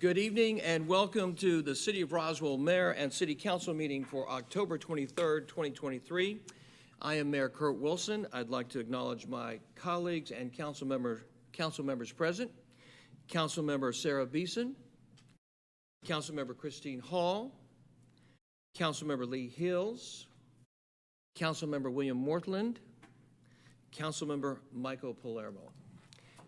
Good evening and welcome to the City of Roswell Mayor and City Council meeting for October 23rd, 2023. I am Mayor Kurt Wilson. I'd like to acknowledge my colleagues and council members present. Councilmember Sarah Beeson, Councilmember Christine Hall, Councilmember Lee Hills, Councilmember William Mortland, Councilmember Michael Palermo.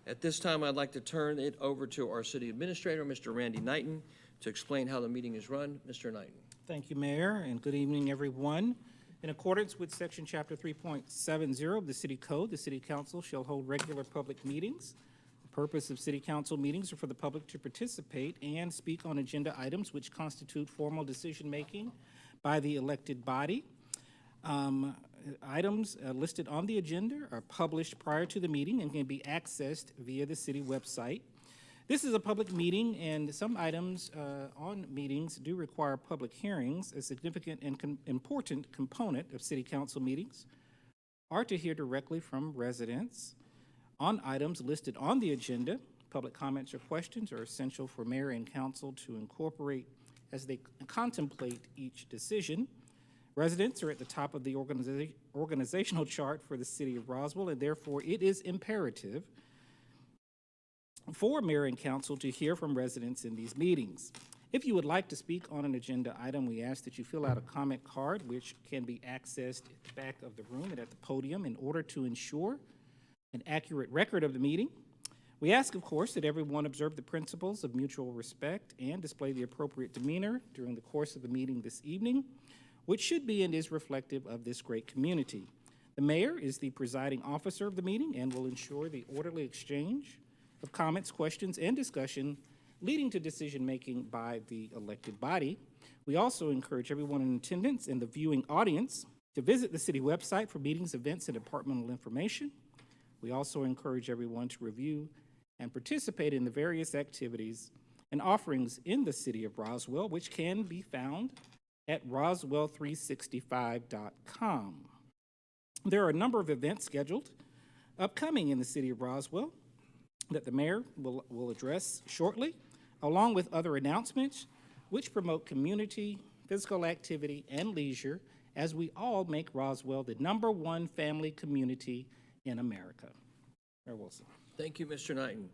At this time, I'd like to turn it over to our City Administrator, Mr. Randy Knighton, to explain how the meeting is run. Mr. Knighton. Thank you, Mayor, and good evening, everyone. In accordance with Section Chapter 3.70 of the City Code, the City Council shall hold regular public meetings. The purpose of City Council meetings are for the public to participate and speak on agenda items which constitute formal decision-making by the elected body. Items listed on the agenda are published prior to the meeting and can be accessed via the city website. This is a public meeting, and some items on meetings do require public hearings. A significant and important component of city council meetings are to hear directly from residents on items listed on the agenda. Public comments or questions are essential for mayor and council to incorporate as they contemplate each decision. Residents are at the top of the organizational chart for the City of Roswell, and therefore it is imperative for mayor and council to hear from residents in these meetings. If you would like to speak on an agenda item, we ask that you fill out a comment card, which can be accessed at the back of the room and at the podium in order to ensure an accurate record of the meeting. We ask, of course, that everyone observe the principles of mutual respect and display the appropriate demeanor during the course of the meeting this evening, which should be and is reflective of this great community. The mayor is the presiding officer of the meeting and will ensure the orderly exchange of comments, questions, and discussion leading to decision-making by the elected body. We also encourage everyone in attendance and the viewing audience to visit the city website for meetings, events, and departmental information. We also encourage everyone to review and participate in the various activities and offerings in the city of Roswell, which can be found at roswell365.com. There are a number of events scheduled upcoming in the city of Roswell that the mayor will address shortly, along with other announcements which promote community, physical activity, and leisure as we all make Roswell the #1 family community in America. Mayor Wilson. Thank you, Mr. Knighton.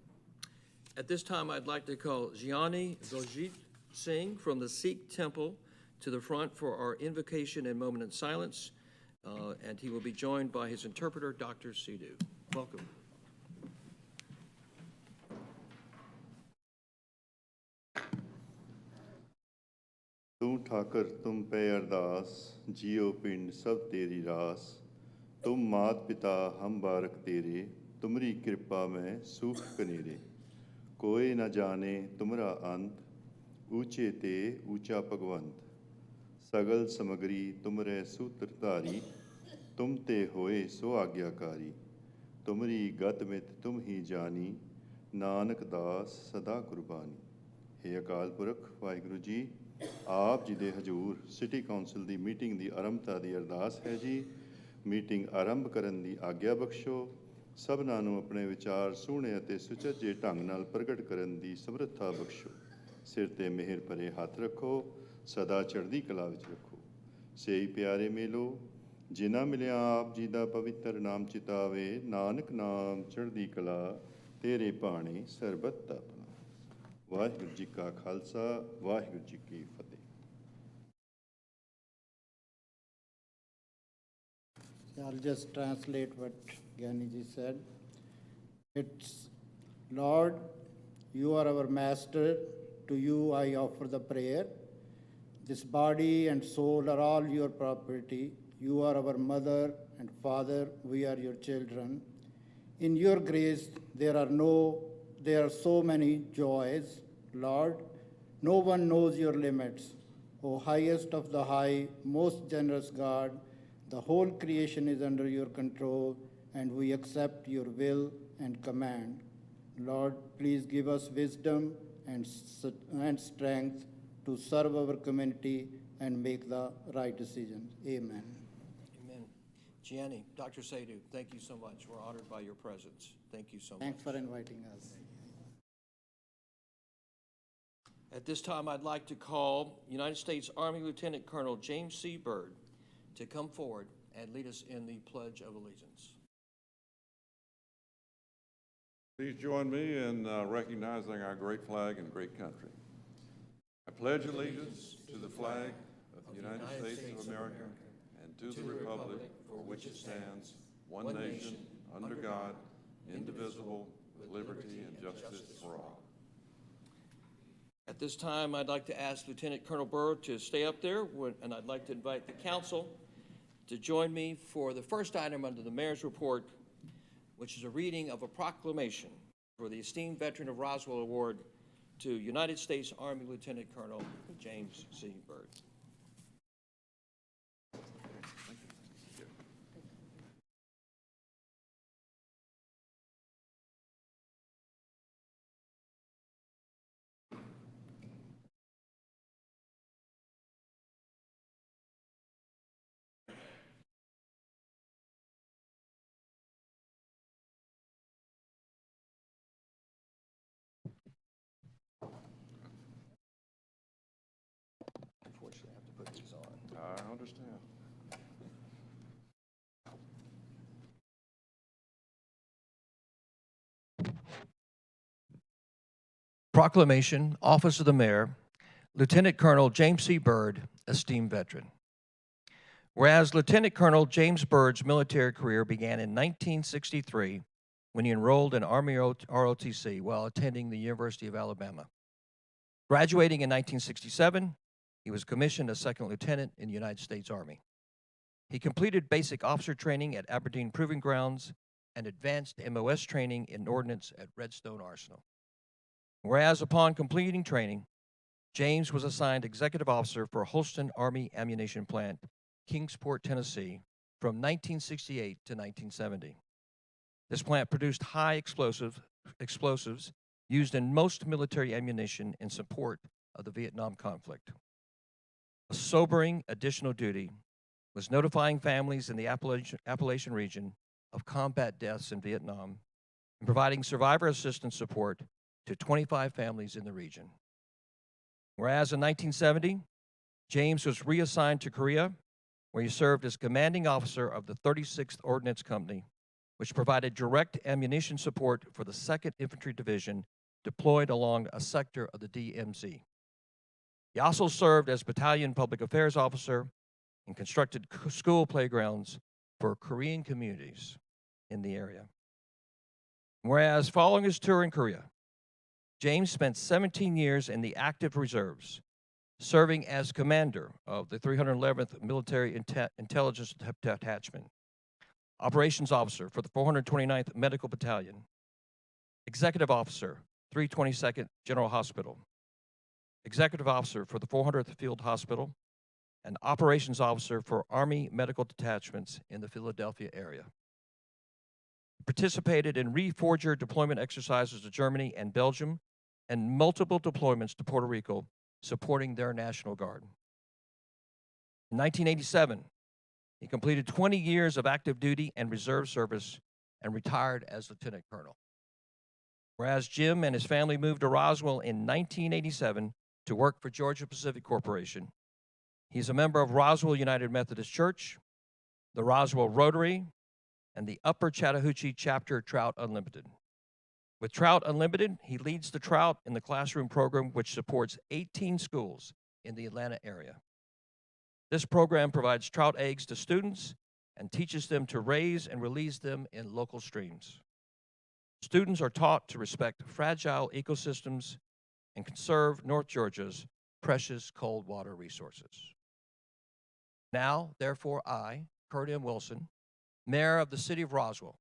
At this time, I'd like to call Gianni Gojit Singh from the Sikh Temple to the front for our invocation and moment of silence, and he will be joined by his interpreter, Dr. Sidhu. Welcome. तू ठाकर तुम पे अरदास जियो पिंड सब तेरी रास तुम मात पिता हम बारक तेरे तुमरी कृपा में सूख कनेरे कोई न जाने तुमरा अंत ऊंचे ते ऊंचा भगवंत सगल समगरी तुमरे सूत्रधारी तुम ते होए सो आज्ञाकारी तुमरी गत मित तुम ही जानी नानक दास सदा कुर्बानी। हे अकाल पुरख वाहिगुरु जी, ਆਪ ਜੀ ਦੇ ਹਜ਼ੂਰ ਸਿਟੀ ਕੌਂਸਲ ਦੀ ਮੀਟਿੰਗ ਦੀ ਆਰੰਭਤਾ ਦੀ ਅਰਦਾਸ ਹੈ ਜੀ। ਮੀਟਿੰਗ ਆਰੰਭ ਕਰਨ ਦੀ ਆਗਿਆ ਬਖਸ਼ੋ। ਸਭਨਾਂ ਨੂੰ ਆਪਣੇ ਵਿਚਾਰ ਸੋਹਣੇ ਅਤੇ ਸੁਚੱਜੇ ਢੰਗ ਨਾਲ ਪ੍ਰਗਟ ਕਰਨ ਦੀ ਸਮਰੱਥਾ ਬਖਸ਼ੋ। ਸਿਰ ਤੇ ਮਿਹਰ ਭਰੇ ਹੱਥ ਰੱਖੋ, ਸਦਾ ਚੜ੍ਹਦੀ ਕਲਾ ਵਿੱਚ ਰੱਖੋ। ਸੇਈ ਪਿਆਰੇ ਮੇਲੋ, ਜਿਨ੍ਹਾਂ ਮਿਲਿਆ ਆਪ ਜੀ ਦਾ ਪਵਿੱਤਰ ਨਾਮ ਚਿਤਾਵੇ, ਨਾਨਕ ਨਾਮ ਚੜ੍ਹਦੀ ਕਲਾ ਤੇਰੇ ਭਾਣੇ ਸਰਬੱਤ ਦਾ ਭਲਾ। ਵਾਹਿਗੁਰੂ ਜੀ ਕਾ ਖਾਲਸਾ, ਵਾਹਿਗੁਰੂ ਜੀ ਕੀ ਫਤਿਹ। I'll just translate what Gyaniji said. It's, Lord, you are our master. To you I offer the prayer. This body and soul are all your property. You are our mother and father. We are your children. In your grace, there are so many joys. Lord, no one knows your limits. O highest of the high, most generous God, the whole creation is under your control, and we accept your will and command. Lord, please give us wisdom and strength to serve our community and make the right decisions. Amen. Amen. Gianni, Dr. Sidhu, thank you so much. We're honored by your presence. Thank you so much. Thanks for inviting us. At this time, I'd like to call United States Army Lieutenant Colonel James C. Byrd to come forward and lead us in the Pledge of Allegiance. Please join me in recognizing our great flag and great country. I pledge allegiance to the flag of the United States of America and to the republic for which it stands, one nation, under God, indivisible, with liberty and justice for all. At this time, I'd like to ask Lieutenant Colonel Byrd to stay up there, and I'd like to invite the council to join me for the first item under the mayor's report, which is a reading of a proclamation for the Esteemed Veteran of Roswell Award to United States Army Lieutenant Colonel James C. Byrd. Unfortunately, I have to put these on. I understand. Proclamation, Office of the Mayor, Lieutenant Colonel James C. Byrd, esteemed veteran. Whereas Lieutenant Colonel James Byrd's military career began in 1963 when he enrolled in Army ROTC while attending the University of Alabama. Graduating in 1967, he was commissioned as second lieutenant in the United States Army. He completed basic officer training at Aberdeen Proving Grounds and advanced MOS training in ordnance at Redstone Arsenal. Whereas upon completing training, James was assigned executive officer for Holston Army Ammunition Plant, Kingsport, Tennessee, from 1968 to 1970. This plant produced high explosives used in most military ammunition in support of the Vietnam conflict. A sobering additional duty was notifying families in the Appalachian region of combat deaths in Vietnam and providing survivor assistance support to 25 families in the region. Whereas in 1970, James was reassigned to Korea, where he served as commanding officer of the 36th Ordnance Company, which provided direct ammunition support for the 2nd Infantry Division deployed along a sector of the DMZ. He also served as battalion public affairs officer and constructed school playgrounds for Korean communities in the area. Whereas following his tour in Korea, James spent 17 years in the active reserves, serving as commander of the 311th Military Intelligence Detachment, operations officer for the 429th Medical Battalion, executive officer, 322nd General Hospital, executive officer for the 400th Field Hospital, and operations officer for Army medical detachments in the Philadelphia area. He participated in Reforger deployment exercises to Germany and Belgium, and multiple deployments to Puerto Rico, supporting their National Guard. In 1987, he completed 20 years of active duty and reserve service and retired as lieutenant colonel. Whereas Jim and his family moved to Roswell in 1987 to work for Georgia Pacific Corporation, he's a member of Roswell United Methodist Church, the Roswell Rotary, and the Upper Chattahoochee Chapter Trout Unlimited. With Trout Unlimited, he leads the Trout in the Classroom program, which supports 18 schools in the Atlanta area. This program provides trout eggs to students and teaches them to raise and release them in local streams. Students are taught to respect fragile ecosystems and conserve North Georgia's precious cold water resources. Now, therefore, I, Kurt M. Wilson, Mayor of the City of Roswell,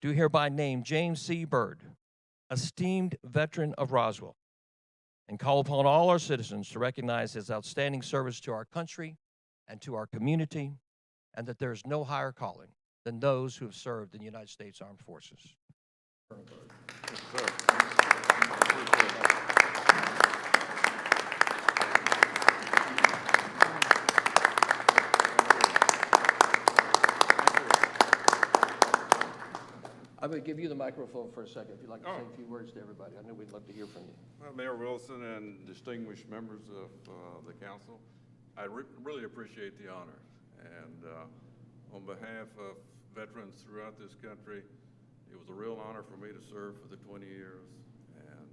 do hereby name James C. Byrd, esteemed veteran of Roswell, and call upon all our citizens to recognize his outstanding service to our country and to our community, and that there is no higher calling than those who have served in the United States Armed Forces. Colonel Byrd. Yes, sir. I'm going to give you the microphone for a second, if you'd like to say a few words to everybody. I know we'd love to hear from you. Well, Mayor Wilson and distinguished members of the council, I really appreciate the honor. And on behalf of veterans throughout this country, it was a real honor for me to serve for the 20 years. And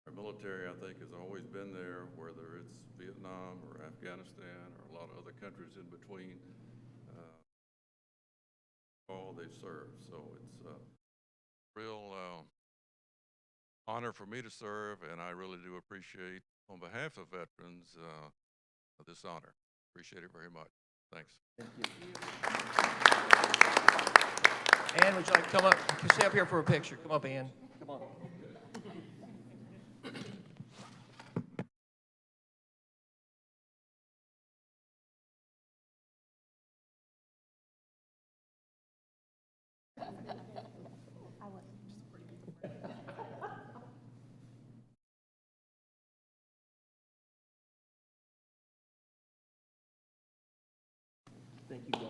our military, I think, has always been there, whether it's Vietnam or Afghanistan or a lot of other countries in between. All they've served. So it's a real honor for me to serve, and I really do appreciate, on behalf of veterans, this honor. Appreciate it very much. Thanks. Thank you. Ann, would you like to come up? Stay up here for a picture. Come up, Ann. Come on. Thank you, guys.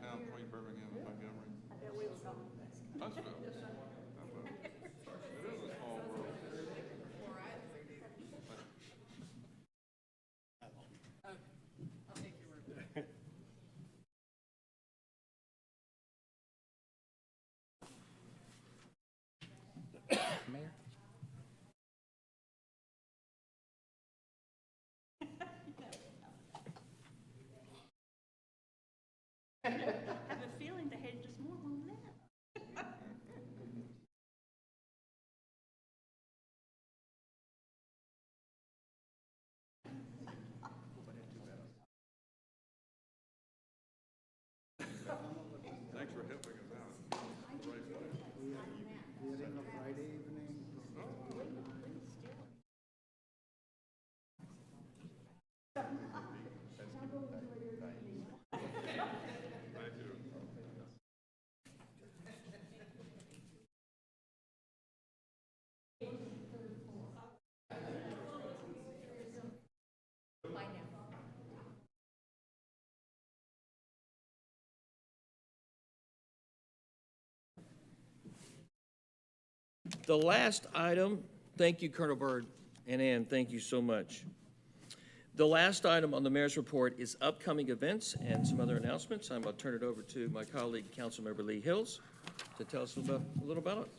Town between Birmingham and Montgomery? Huntsville. It is a small world. Mayor? I have a feeling they had just more than that. Thanks for helping us out. We're in a Friday evening. The last item, thank you, Colonel Byrd, and Ann, thank you so much. The last item on the mayor's report is upcoming events and some other announcements. I'm going to turn it over to my colleague, Councilmember Lee Hills, to tell us a little about it.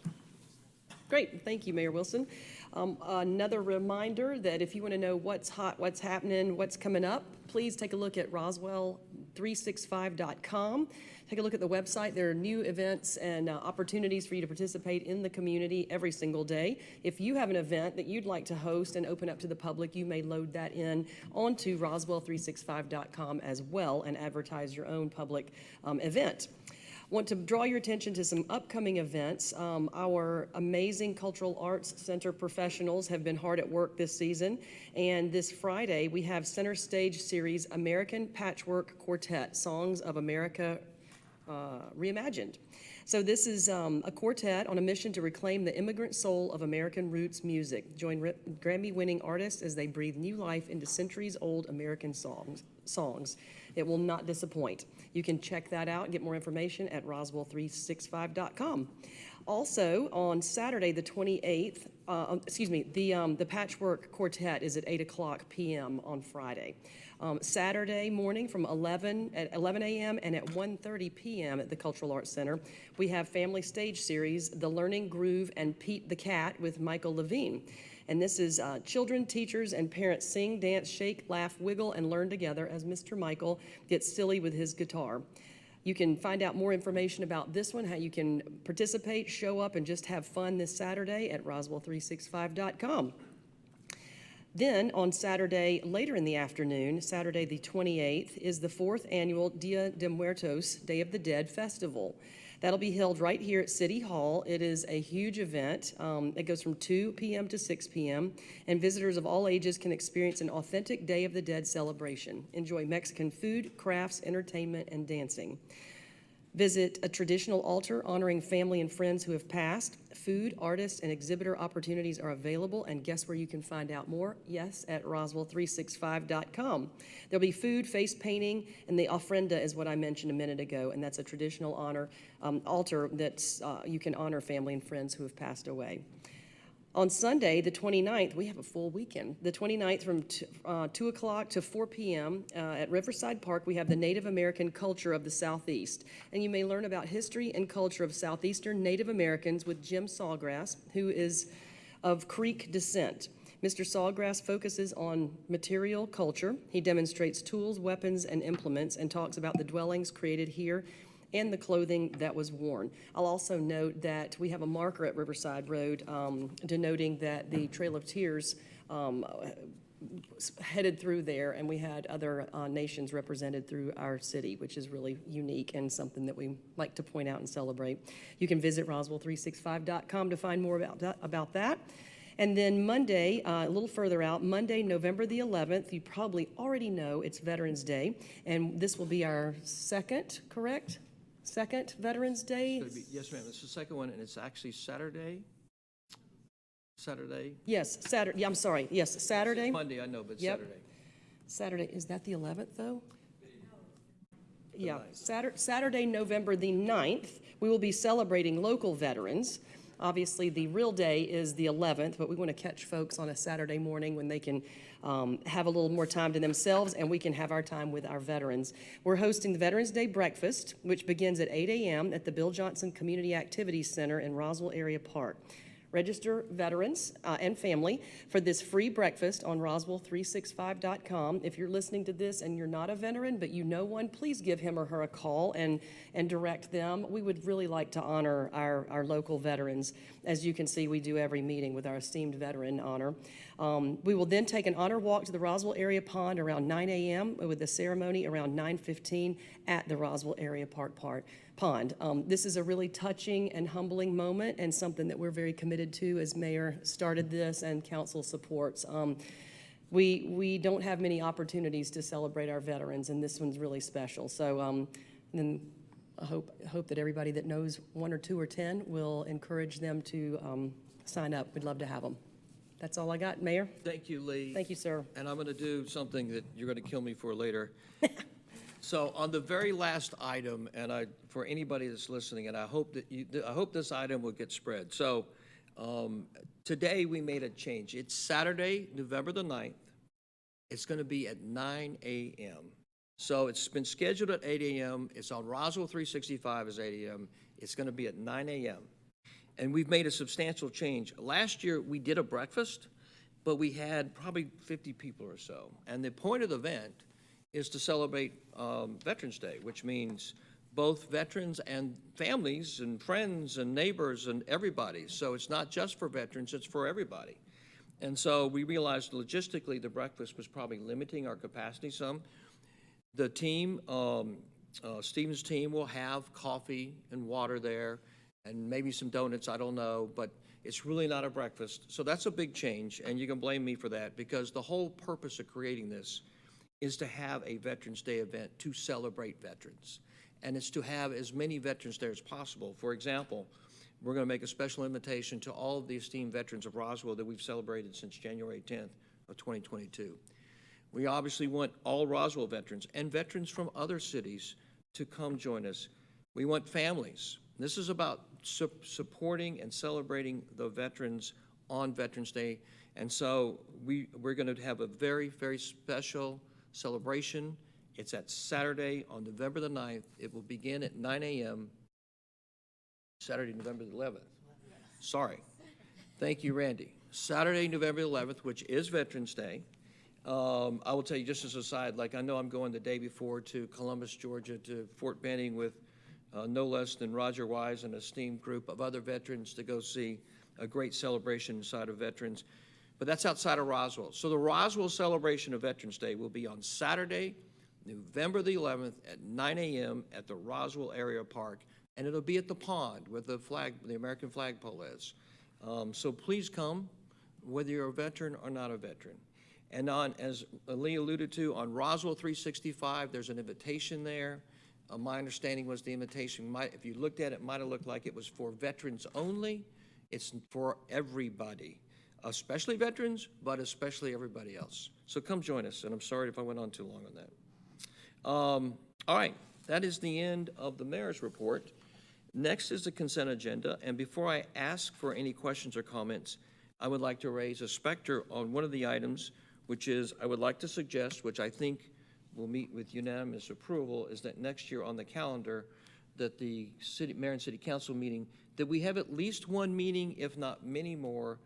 Great, thank you, Mayor Wilson. Another reminder that if you want to know what's hot, what's happening, what's coming up, please take a look at Roswell365.com. Take a look at the website. There are new events and opportunities for you to participate in the community every single day. If you have an event that you'd like to host and open up to the public, you may load that in onto Roswell365.com as well and advertise your own public event. Want to draw your attention to some upcoming events. Our amazing Cultural Arts Center professionals have been hard at work this season, and this Friday we have Center Stage Series American Patchwork Quartet, Songs of America Reimagined. So this is a quartet on a mission to reclaim the immigrant soul of American roots music. Join Grammy-winning artists as they breathe new life into centuries-old American songs. It will not disappoint. You can check that out and get more information at Roswell365.com. Also, on Saturday, the 28th, the Patchwork Quartet is at 8:00 p.m. on Friday. Saturday morning from 11 a.m. and at 1:30 p.m. at the Cultural Arts Center, we have Family Stage Series, The Learning Groove and Pete the Cat with Michael Levine. And this is children, teachers, and parents sing, dance, shake, laugh, wiggle, and learn together as Mr. Michael gets silly with his guitar. You can find out more information about this one, how you can participate, show up, and just have fun this Saturday at Roswell365.com. Then on Saturday, later in the afternoon, Saturday the 28th, is the 4th annual Dia de Muertos, Day of the Dead Festival. That'll be held right here at City Hall. It is a huge event. It goes from 2 p.m. to 6 p.m., and visitors of all ages can experience an authentic Day of the Dead celebration. Enjoy Mexican food, crafts, entertainment, and dancing. Visit a traditional altar honoring family and friends who have passed. Food, artists, and exhibitor opportunities are available, and guess where you can find out more? Yes, at Roswell365.com. There'll be food, face painting, and the ofrenda is what I mentioned a minute ago, and that's a traditional altar that's you can honor family and friends who have passed away. On Sunday, the 29th, we have a full weekend. The 29th from 2 o'clock to 4 p.m. At Riverside Park, we have the Native American culture of the Southeast. And you may learn about history and culture of Southeastern Native Americans with Jim Sawgrass, who is of Creek descent. Mr. Sawgrass focuses on material culture. He demonstrates tools, weapons, and implements and talks about the dwellings created here and the clothing that was worn. I'll also note that we have a marker at Riverside Road denoting that the Trail of Tears headed through there, and we had other nations represented through our city, which is really unique and something that we like to point out and celebrate. You can visit Roswell365.com to find more about that. And then Monday, a little further out, Monday, November the 11th, you probably already know it's Veterans Day, and this will be our second, correct? Second Veterans Day? Yes, ma'am, it's the second one, and it's actually Saturday? Saturday? Yes, Saturday, yeah, I'm sorry, yes, Saturday. Monday, I know, but Yep. Saturday. Saturday, is that the 11th, though? Yeah, Saturday, November the 9th, we will be celebrating local veterans. Obviously, the real day is the 11th, but we want to catch folks on a Saturday morning when they can have a little more time to themselves, and we can have our time with our veterans. We're hosting the Veterans Day Breakfast, which begins at 8 a.m. at the Bill Johnson Community Activities Center in Roswell Area Park. Register veterans and family for this free breakfast on Roswell365.com. If you're listening to this and you're not a veteran, but you know one, please give him or her a call and direct them. We would really like to honor our local veterans. As you can see, we do every meeting with our esteemed veteran honor. We will then take an honor walk to the Roswell Area Pond around 9 a.m. with a ceremony around 9:15 at the Roswell Area Park Pond. This is a really touching and humbling moment and something that we're very committed to as mayor started this and council supports. We don't have many opportunities to celebrate our veterans, and this one's really special. So then I hope that everybody that knows 1 or 2 or 10 will encourage them to sign up. We'd love to have them. That's all I got, Mayor. Thank you, Lee. Thank you, sir. And I'm going to do something that you're going to kill me for later. So on the very last item, and for anybody that's listening, and I hope this item will get spread. So today we made a change. It's Saturday, November the 9th. It's going to be at 9 a.m. So it's been scheduled at 8 a.m. It's on Roswell 365 as 8 a.m. It's going to be at 9 a.m. And we've made a substantial change. Last year we did a breakfast, but we had probably 50 people or so. And the point of the event is to celebrate Veterans Day, which means both veterans and families and friends and neighbors and everybody. So it's not just for veterans, it's for everybody. And so we realized logistically the breakfast was probably limiting our capacity some. The team, Stephen's team, will have coffee and water there and maybe some donuts, I don't know, but it's really not a breakfast. So that's a big change, and you can blame me for that because the whole purpose of creating this is to have a Veterans Day event to celebrate veterans. And it's to have as many veterans there as possible. For example, we're going to make a special invitation to all of the esteemed veterans of Roswell that we've celebrated since January 10th of 2022. We obviously want all Roswell veterans and veterans from other cities to come join us. We want families. This is about supporting and celebrating the veterans on Veterans Day. And so we're going to have a very, very special celebration. It's at Saturday on November the 9th. It will begin at 9 a.m. Saturday, November the 11th. Sorry. Thank you, Randy. Saturday, November the 11th, which is Veterans Day. I will tell you just as a side, like I know I'm going the day before to Columbus, Georgia, to Fort Benning with no less than Roger Wise and an esteemed group of other veterans to go see a great celebration inside of veterans. But that's outside of Roswell. So the Roswell celebration of Veterans Day will be on Saturday, November the 11th at 9 a.m. at the Roswell Area Park. and it'll be at the pond where the flag, the American flagpole is. So please come, whether you're a veteran or not a veteran. And on, as Lee alluded to, on Roswell 365, there's an invitation there. My understanding was the invitation might, if you looked at it, might have looked like it was for veterans only. It's for everybody, especially veterans, but especially everybody else. So come join us, and I'm sorry if I went on too long on that. All right, that is the end of the mayor's report. Next is the consent agenda, and before I ask for any questions or comments, I would like to raise a specter on one of the items, which is, I would like to suggest, which I think will meet with unanimous approval, is that next year on the calendar, that the mayor and city council meeting, that we have at least one meeting, if not many more,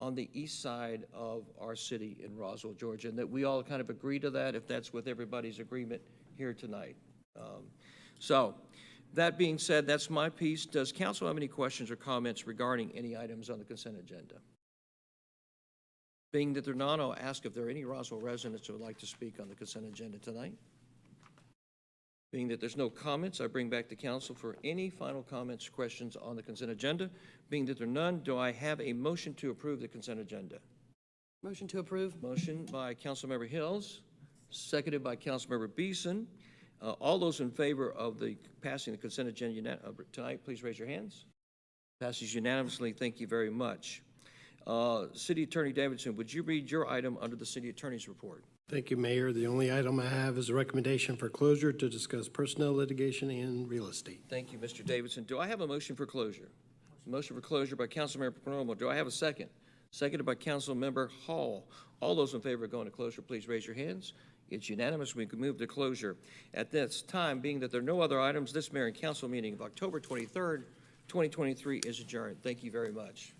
on the east side of our city in Roswell, Georgia, and that we all kind of agree to that, if that's with everybody's agreement here tonight. So, that being said, that's my piece. Does council have any questions or comments regarding any items on the consent agenda? Being that there are none, I'll ask if there are any Roswell residents who would like to speak on the consent agenda tonight. Being that there's no comments, I bring back to council for any final comments, questions on the consent agenda. Being that there are none, do I have a motion to approve the consent agenda? Motion to approve. Motion by Councilmember Hills, seconded by Councilmember Beeson. All those in favor of the passing the consent agenda tonight, please raise your hands. Passes unanimously. Thank you very much. City Attorney Davidson, would you read your item under the City Attorney's report? Thank you, Mayor. The only item I have is a recommendation for closure to discuss personnel litigation and real estate. Thank you, Mr. Davidson. Do I have a motion for closure? Motion for closure by Councilmember Panomo. Do I have a second? Seconded by Councilmember Hall. All those in favor of going to closure, please raise your hands. It's unanimous. We can move to closure. At this time, being that there are no other items, this mayor and council meeting of October 23rd, 2023 is adjourned. Thank you very much.